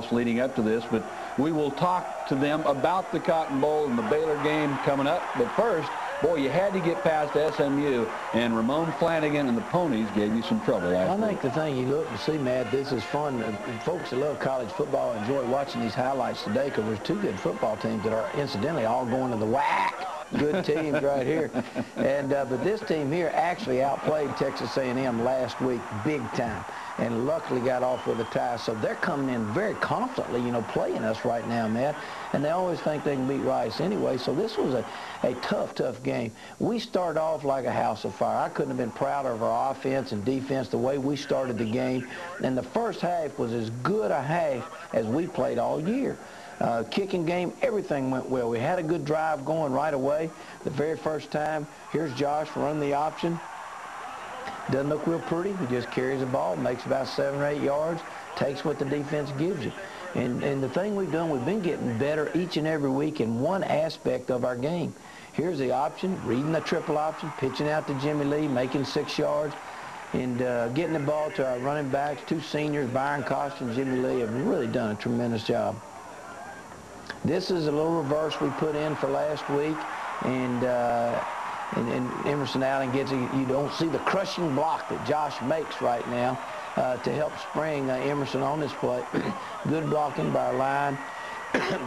else leading up to this, but we will talk to them about the Cotton Bowl and the Baylor game coming up. But first, boy, you had to get past SMU, and Ramon Flanagan and the Ponies gave you some trouble last week. I think the thing you look and see, Matt, this is fun. Folks that love college football enjoy watching these highlights today because there's two good football teams that are incidentally all going to the WAC. Good teams right here. And but this team here actually outplayed Texas A&M last week big time, and luckily got off with a tie. So they're coming in very confidently, you know, playing us right now, Matt. And they always think they can beat Rice anyway. So this was a tough game. We started off like a house of fire. I couldn't have been prouder of our offense and defense, the way we started the game. And the first half was as good a half as we played all year. Kicking game, everything went well. We had a good drive going right away. The very first time, here's Josh running the option. Doesn't look real pretty. He just carries the ball, makes about 7 or 8 yards, takes what the defense gives you. And the thing we've done, we've been getting better each and every week in one aspect of our game. Here's the option, reading the triple option, pitching out to Jimmy Lee, making 6 yards, and getting the ball to our running backs. 2 seniors, Byron Costa and Jimmy Lee, have really done a tremendous job. This is a little reverse we put in for last week, and Emerson Allen gets it. You don't see the crushing block that Josh makes right now to help spring Emerson on this play. Good blocking by our line.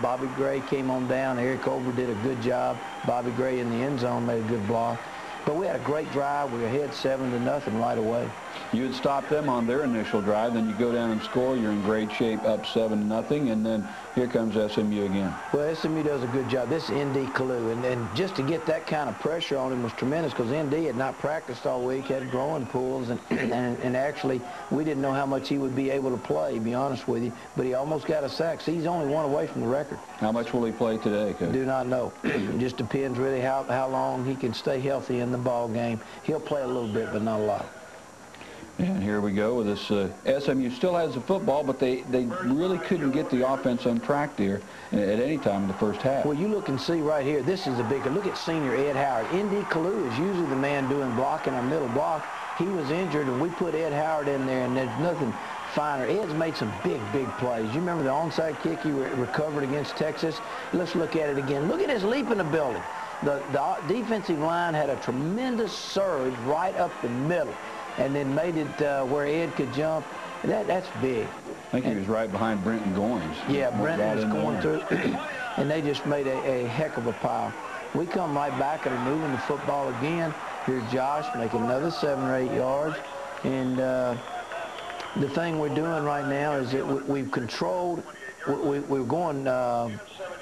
Bobby Gray came on down. Eric Over did a good job. Bobby Gray in the end zone made a good block. But we had a great drive. We were ahead 7-0 right away. You had stopped them on their initial drive, then you go down and score. You're in great shape, up 7-0, and then here comes SMU again. Well, SMU does a good job. This is ND Kalu, and just to get that kind of pressure on him was tremendous because ND had not practiced all week, had growing pools, and actually we didn't know how much he would be able to play, to be honest with you, but he almost got a sack. So he's only 1 away from the record. How much will he play today, Coach? Do not know. It just depends really how long he can stay healthy in the ball game. He'll play a little bit, but not a lot. And here we go with this. SMU still has the football, but they really couldn't get the offense on track there at any time in the first half. Well, you look and see right here. This is a big look at senior Ed Howard. ND Kalu is usually the man doing blocking our middle block. He was injured, and we put Ed Howard in there, and there's nothing finer. Ed's made some big plays. You remember the onside kick he recovered against Texas? Let's look at it again. Look at his leaping ability. The defensive line had a tremendous surge right up the middle, and then made it where Ed could jump. That's big. I think he was right behind Brenton Goins. Yeah, Brenton was going through, and they just made a heck of a pile. We come right back and are moving the football again. Here's Josh making another 7 or 8 yards. And the thing we're doing right now is that we've controlled, we're going,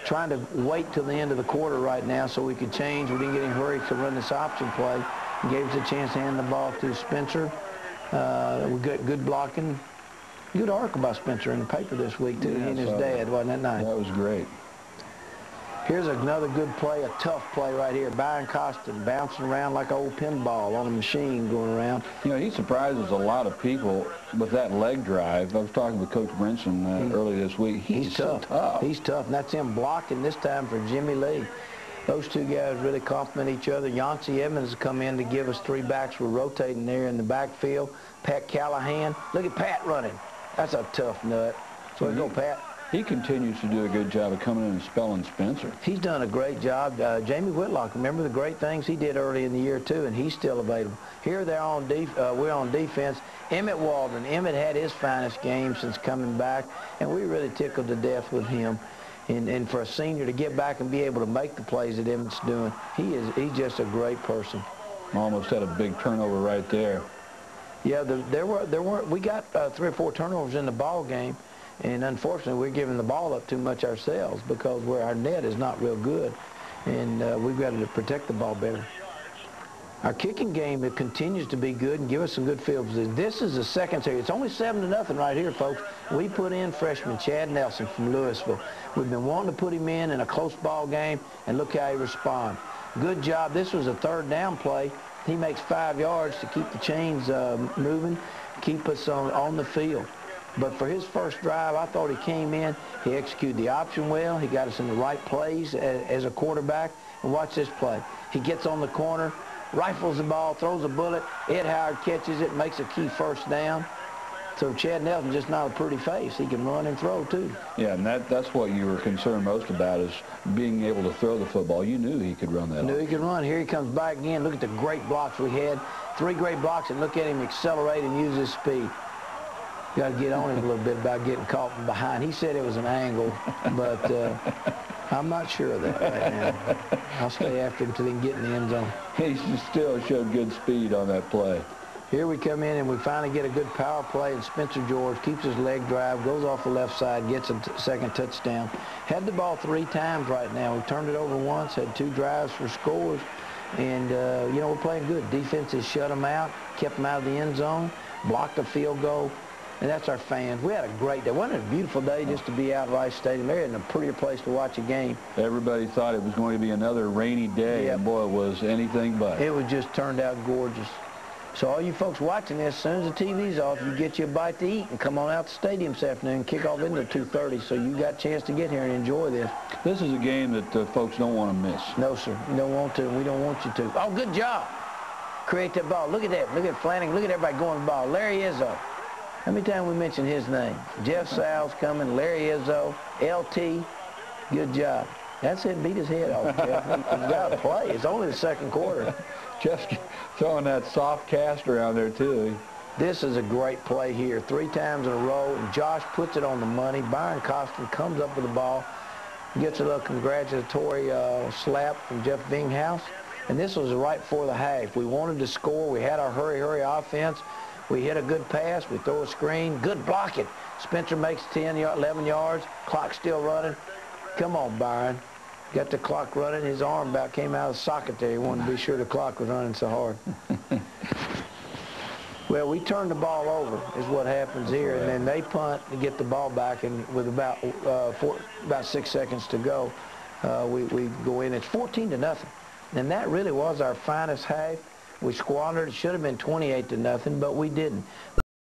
trying to wait till the end of the quarter right now so we could change. We didn't get in a hurry to run this option play. He gave us a chance to hand the ball to Spencer. We got good blocking. Good article by Spencer in the paper this week, too. He and his dad, wasn't that nice? That was great. Here's another good play, a tough play right here. Byron Costa bouncing around like an old pinball on a machine going around. You know, he surprises a lot of people with that leg drive. I was talking with Coach Brinson early this week. He's tough. So tough. He's tough, and that's him blocking this time for Jimmy Lee. Those two guys really complement each other. Yancey Evans has come in to give us 3 backs. We're rotating there in the backfield. Pat Callahan. Look at Pat running. That's a tough nut. So go, Pat. He continues to do a good job of coming in and spelling Spencer. He's done a great job. Jamie Whitlock, remember the great things he did early in the year, too, and he's still available. Here we're on defense. Emmett Waldron. Emmett had his finest game since coming back, and we really tickled to death with him. And for a senior to get back and be able to make the plays that Emmett's doing, he's just a great person. Almost had a big turnover right there. Yeah, we got 3 or 4 turnovers in the ball game, and unfortunately we're giving the ball up too much ourselves because our net is not real good, and we've got to protect the ball better. Our kicking game, it continues to be good and give us some good field position. This is the second series. It's only 7-0 right here, folks. We put in freshman Chad Nelson from Louisville. We've been wanting to put him in a close ball game, and look how he responds. Good job. This was a 3rd down play. He makes 5 yards to keep the chains moving, keep us on the field. But for his first drive, I thought he came in. He executed the option well. He got us in the right plays as a quarterback. And watch this play. He gets on the corner, rifles the ball, throws a bullet. Ed Howard catches it, makes a key 1st down. So Chad Nelson's just not a pretty face. He can run and throw, too. Yeah, and that's what you were concerned most about, is being able to throw the football. You knew he could run that. Knew he could run. Here he comes back again. Look at the great blocks we had. 3 great blocks, and look at him accelerate and use his speed. You got to get on him a little bit about getting caught from behind. He said it was an angle, but I'm not sure of that right now. I'll stay after him until he can get in the end zone. He still showed good speed on that play. Here we come in, and we finally get a good power play, and Spencer George keeps his leg drive, goes off the left side, gets a second touchdown. Had the ball 3 times right now. We turned it over once, had 2 drives for scores, and, you know, we're playing good. Defense has shut them out, kept them out of the end zone, blocked a field goal, and that's our fans. We had a great day. Wasn't it a beautiful day just to be out at Rice Stadium? There isn't a prettier place to watch a game. Everybody thought it was going to be another rainy day, and boy, it was anything but. It was just turned out gorgeous. So all you folks watching this, as soon as the TV's off, you get you a bite to eat and come on out to the stadium this afternoon. Kick off into 2:30, so you got a chance to get here and enjoy this. This is a game that folks don't want to miss. No, sir. You don't want to, and we don't want you to. Oh, good job. Create that ball. Look at that. Look at Flanagan. Look at everybody going to the ball. Larry Izzo. How many times we mentioned his name? Jeff Sal's coming. Larry Izzo. LT. Good job. That's it. Beat his head off, Jeff. He's got to play. It's only the second quarter. Just throwing that soft cast around there, too. This is a great play here. 3 times in a row, and Josh puts it on the money. Byron Costin comes up with the ball, gets a little congratulatory slap from Jeff Vinghouse. And this was right before the half. We wanted to score. We had our hurry offense. We hit a good pass. We throw a screen. Good blocking. Spencer makes 11 yards. Clock still running. Come on, Byron. Got the clock running. His arm about came out of the socket there. He wanted to be sure the clock was running so hard. Well, we turn the ball over is what happens here, and then they punt to get the ball back, and with about 6 seconds to go, we go in. It's 14-0, and that really was our finest half. We squandered. It should have been 28-0, but we didn't.